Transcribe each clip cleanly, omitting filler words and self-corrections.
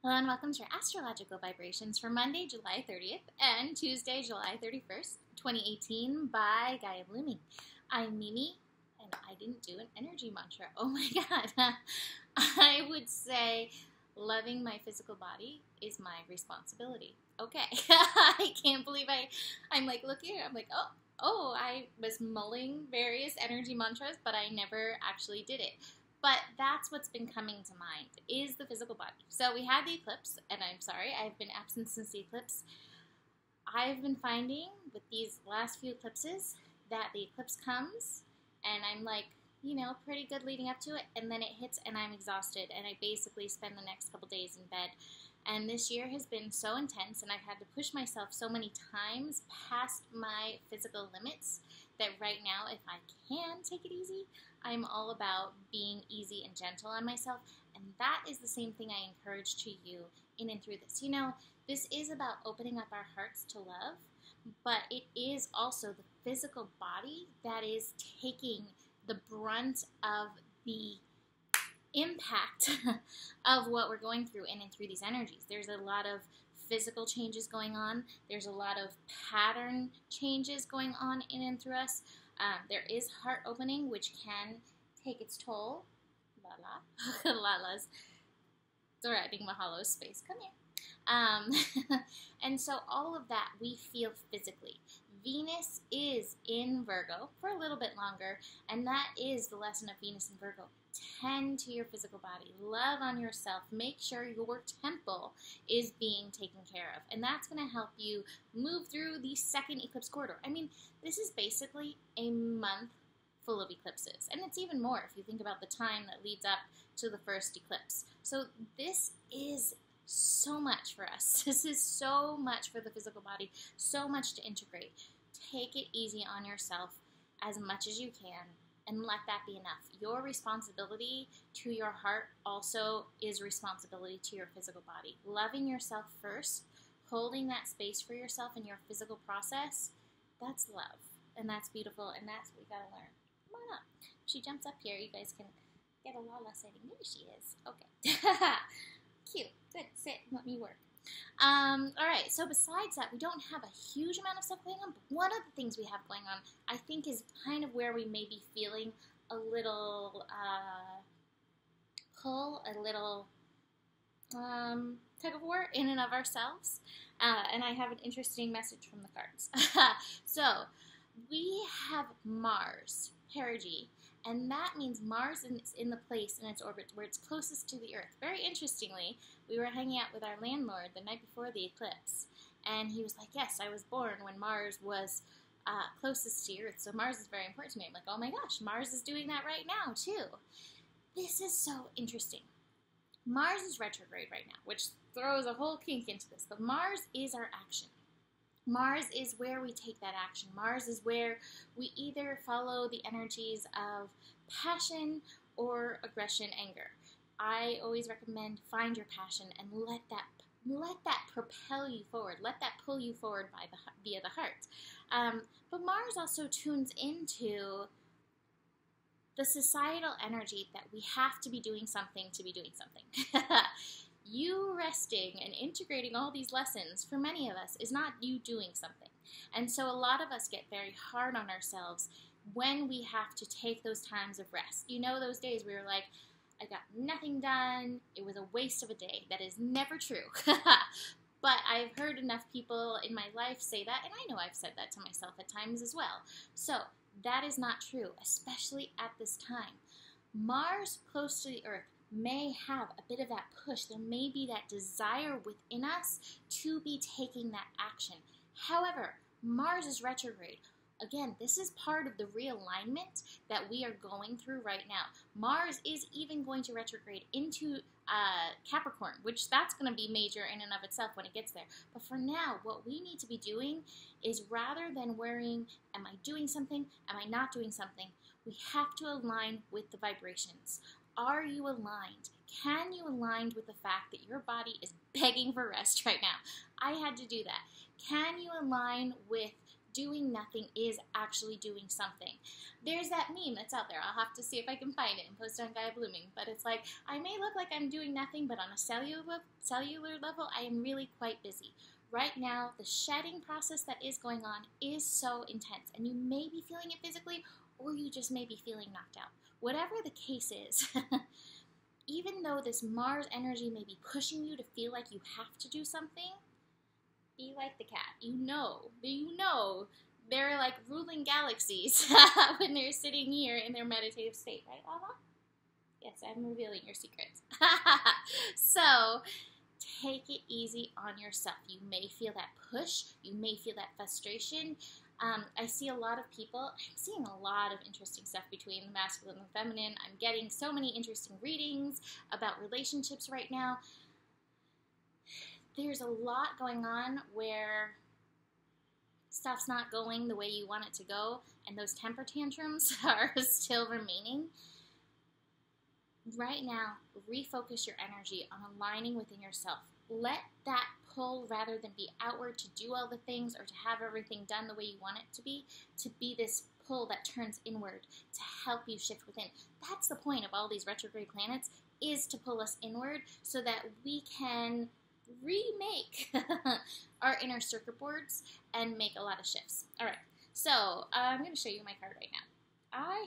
Hello and welcome to your astrological vibrations for Monday, July 30th and Tuesday, July 31st, 2018 by Gaia Blooming. I'm Mimi and I didn't do an energy mantra. Oh my god. I would say loving my physical body is my responsibility. Okay. I can't believe I'm like looking at it, I'm like, I was mulling various energy mantras, but I never actually did it. But that's what's been coming to mind, is the physical body. So we had the eclipse, and I'm sorry, I've been absent since the eclipse. I've been finding with these last few eclipses that the eclipse comes, and I'm like, pretty good leading up to it, and then it hits, and I'm exhausted, and I basically spend the next couple days in bed. And this year has been so intense, and I've had to push myself so many times past my physical limits that right now, if I can take it easy, I'm all about being easy and gentle on myself, and that is the same thing I encourage to you in and through this. This is about opening up our hearts to love, but it is also the physical body that is taking the brunt of the impact of what we're going through in and through these energies. There's a lot of physical changes going on. There's a lot of pattern changes going on in and through us. There is heart opening, which can take its toll. Lala. Lala's threatening Mahalo's space. Come here. And so all of that we feel physically. Venus is in Virgo for a little bit longer, and that is the lesson of Venus in Virgo. Tend to your physical body. Love on yourself. Make sure your temple is being taken care of. And that's going to help you move through the second eclipse corridor. I mean, this is basically a month full of eclipses. And it's even more if you think about the time that leads up to the first eclipse. So this is so much for us. This is so much for the physical body. So much to integrate. Take it easy on yourself as much as you can. And let that be enough. Your responsibility to your heart also is responsibility to your physical body. Loving yourself first, holding that space for yourself in your physical process, that's love. And that's beautiful, and that's what we gotta learn. Come on up. She jumps up here. You guys can get a Lala setting. There she is. Okay. Cute. Good. Sit. Let me work. Alright, so besides that, we don't have a huge amount of stuff going on, but one of the things we have going on, I think, is kind of where we may be feeling a little pull, a little tug of war in and of ourselves, and I have an interesting message from the cards. So, we have Mars, perigee, and that means Mars is in the place in its orbit where it's closest to the Earth. Very interestingly, we were hanging out with our landlord the night before the eclipse, and he was like, yes, I was born when Mars was closest to Earth, so Mars is very important to me. I'm like, oh my gosh, Mars is doing that right now, too. This is so interesting. Mars is retrograde right now, which throws a whole kink into this, but Mars is our action. Mars is where we take that action. Mars is where we either follow the energies of passion or aggression, anger. I always recommend find your passion and let that propel you forward. Let that pull you forward via the heart. But Mars also tunes into the societal energy that we have to be doing something to be doing something. You resting and integrating all these lessons, for many of us, is not you doing something. And so a lot of us get very hard on ourselves when we have to take those times of rest. Those days we were like, I got nothing done, it was a waste of a day. That is never true. But I've heard enough people in my life say that, and I know I've said that to myself at times as well. So that is not true, especially at this time. Mars close to the Earth may have a bit of that push. There may be that desire within us to be taking that action. However, Mars is retrograde. Again, this is part of the realignment that we are going through right now. Mars is even going to retrograde into Capricorn, which that's going to be major in and of itself when it gets there. But for now, what we need to be doing is, rather than worrying, am I doing something, am I not doing something, we have to align with the vibrations. Are you aligned? Can you align with the fact that your body is begging for rest right now? I had to do that. Can you align with doing nothing is actually doing something. There's that meme that's out there. I'll have to see if I can find it and post it on Gaia Blooming. But it's like, I may look like I'm doing nothing, but on a cellular level, I am really quite busy. Right now, the shedding process that is going on is so intense, and you may be feeling it physically, or you just may be feeling knocked out. Whatever the case is, even though this Mars energy may be pushing you to feel like you have to do something, be like the cat. You know, they're like ruling galaxies when they're sitting here in their meditative state, right, Lala? Yes, I'm revealing your secrets. So, take it easy on yourself. You may feel that push. You may feel that frustration. I see a lot of people. I'm seeing a lot of interesting stuff between the masculine and the feminine. I'm getting so many interesting readings about relationships right now. There's a lot going on where stuff's not going the way you want it to go, and those temper tantrums are still remaining. Right now, refocus your energy on aligning within yourself. Let that pull, rather than be outward to do all the things or to have everything done the way you want it to be this pull that turns inward to help you shift within. That's the point of all these retrograde planets, is to pull us inward so that we can remake our inner circuit boards and make a lot of shifts. All right, so I'm going to show you my card right now. I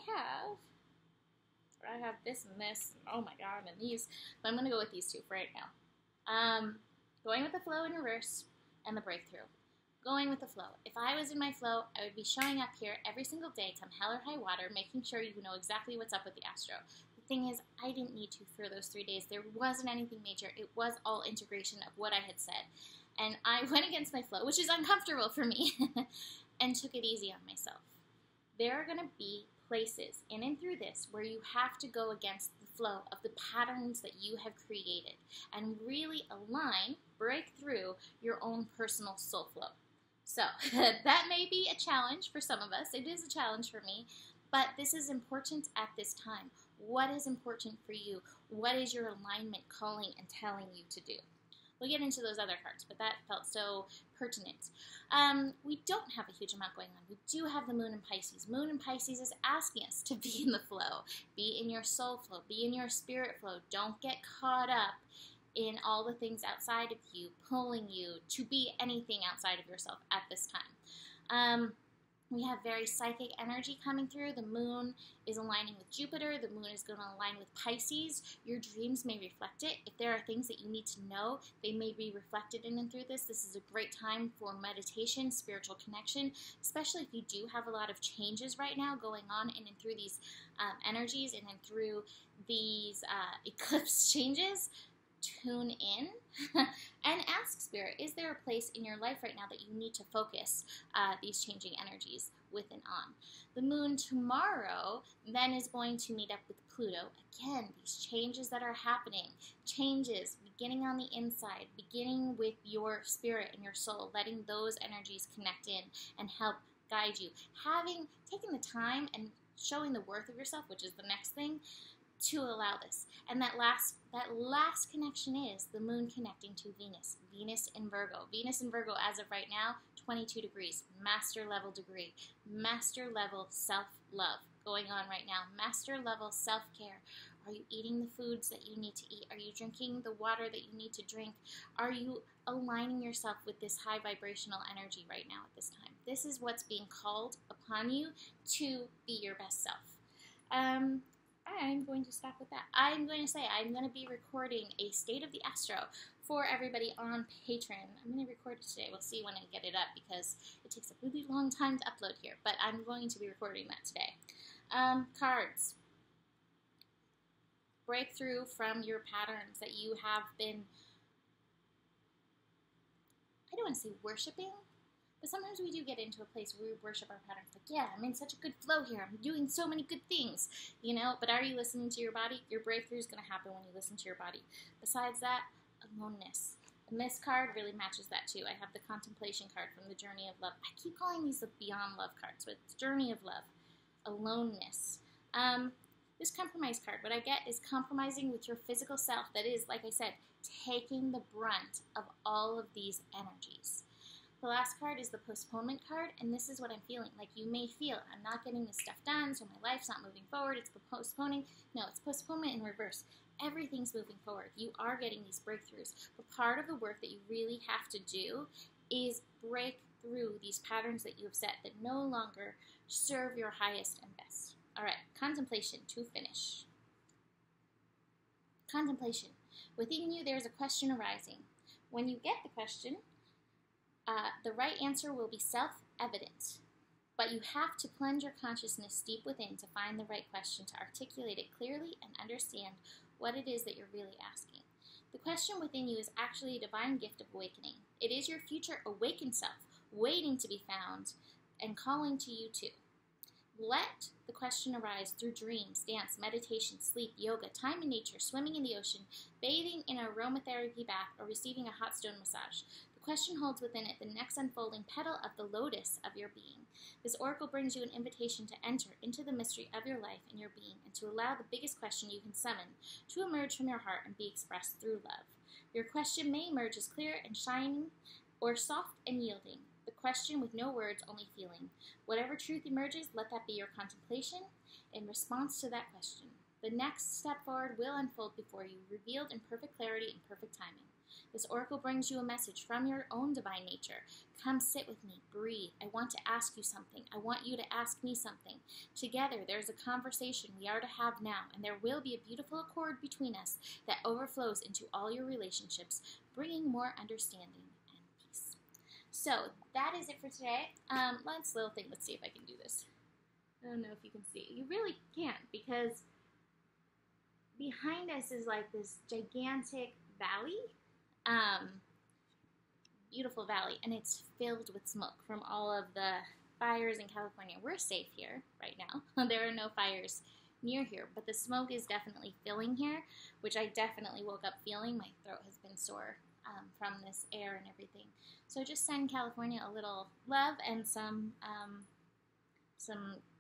have this and this, and oh my god, and these, but I'm going to go with these two for right now. Going with the flow in reverse and the breakthrough. Going with the flow. If I was in my flow, I would be showing up here every single day, come hell or high water, making sure you know exactly what's up with the astro. The thing is, I didn't need to for those 3 days. There wasn't anything major. It was all integration of what I had said. And I went against my flow, which is uncomfortable for me, and took it easy on myself. There are going to be places in and through this where you have to go against the flow of the patterns that you have created and really align, break through your own personal soul flow. So that may be a challenge for some of us. It is a challenge for me, but this is important at this time. What is important for you? What is your alignment calling and telling you to do? We'll get into those other cards, but that felt so pertinent. We don't have a huge amount going on. We do have the moon in Pisces. Moon in Pisces is asking us to be in the flow, be in your soul flow, be in your spirit flow. Don't get caught up in all the things outside of you, pulling you to be anything outside of yourself at this time. We have very psychic energy coming through. The moon is aligning with Jupiter. The moon is going to align with Pisces. Your dreams may reflect it. If there are things that you need to know, they may be reflected in and through this. This is a great time for meditation, spiritual connection, especially if you do have a lot of changes right now going on in and through these energies and through these eclipse changes. Tune in and ask Spirit, is there a place in your life right now that you need to focus these changing energies with and on? The moon tomorrow then is going to meet up with Pluto. Again, these changes that are happening, changes beginning on the inside, beginning with your spirit and your soul, letting those energies connect in and help guide you. Taking the time and showing the worth of yourself, which is the next thing, to allow this. And that last connection is the moon connecting to Venus. Venus in Virgo. Venus in Virgo as of right now, 22 degrees. Master level degree. Master level self-love going on right now. Master level self-care. Are you eating the foods that you need to eat? Are you drinking the water that you need to drink? Are you aligning yourself with this high vibrational energy right now at this time? This is what's being called upon you to be your best self. I'm going to stop with that. I'm going to say I'm going to be recording a State of the Astro for everybody on Patreon. I'm going to record it today. We'll see when I get it up because it takes a really long time to upload here, but I'm going to be recording that today. Cards. Breakthrough from your patterns that you have been, I don't want to say worshiping, but sometimes we do get into a place where we worship our patterns. Like, yeah, I'm in such a good flow here. I'm doing so many good things, But are you listening to your body? Your breakthrough is going to happen when you listen to your body. Besides that, aloneness. And this card really matches that too. I have the Contemplation card from the Journey of Love. I keep calling these the Beyond Love cards, but it's Journey of Love. Aloneness. This compromise card, what I get is compromising with your physical self. That is, like I said, taking the brunt of all of these energies. The last card is the postponement card, and this is what I'm feeling. Like, you may feel, I'm not getting this stuff done, so my life's not moving forward, it's postponing. No, it's postponement in reverse. Everything's moving forward. You are getting these breakthroughs, but part of the work that you really have to do is break through these patterns that you have set that no longer serve your highest and best. All right, contemplation to finish. Contemplation. Within you, there is a question arising. When you get the question, the right answer will be self-evident, but you have to plunge your consciousness deep within to find the right question, to articulate it clearly and understand what it is that you're really asking. The question within you is actually a divine gift of awakening. It is your future awakened self, waiting to be found and calling to you too. Let the question arise through dreams, dance, meditation, sleep, yoga, time in nature, swimming in the ocean, bathing in an aromatherapy bath, or receiving a hot stone massage. The question holds within it the next unfolding petal of the lotus of your being. This oracle brings you an invitation to enter into the mystery of your life and your being, and to allow the biggest question you can summon to emerge from your heart and be expressed through love. Your question may emerge as clear and shining, or soft and yielding. The question with no words, only feeling. Whatever truth emerges, let that be your contemplation in response to that question. The next step forward will unfold before you, revealed in perfect clarity and perfect timing. This oracle brings you a message from your own divine nature. Come sit with me, breathe. I want to ask you something. I want you to ask me something. Together, there's a conversation we are to have now, and there will be a beautiful accord between us that overflows into all your relationships, bringing more understanding and peace. So, that is it for today. Let's see if I can do this. I don't know if you can see. You really can't, because behind us is like this gigantic valley. Beautiful valley, and it's filled with smoke from all of the fires in California. We're safe here right now. There are no fires near here, but the smoke is definitely filling here, which I definitely woke up feeling. My throat has been sore from this air and everything. So just send California a little love and some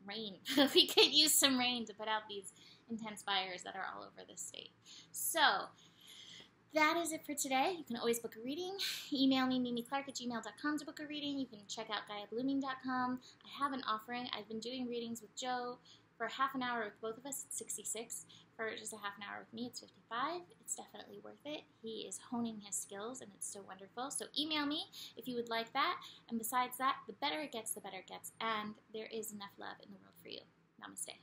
rain. We could use some rain to put out these intense fires that are all over the state. So that is it for today. You can always book a reading. Email me, mimiclark@gmail.com to book a reading. You can check out GaiaBlooming.com. I have an offering. I've been doing readings with Joe for half an hour with both of us. It's $66. For just a half an hour with me, it's $55. It's definitely worth it. He is honing his skills, and it's so wonderful. So email me if you would like that. And besides that, the better it gets, the better it gets. And there is enough love in the world for you. Namaste.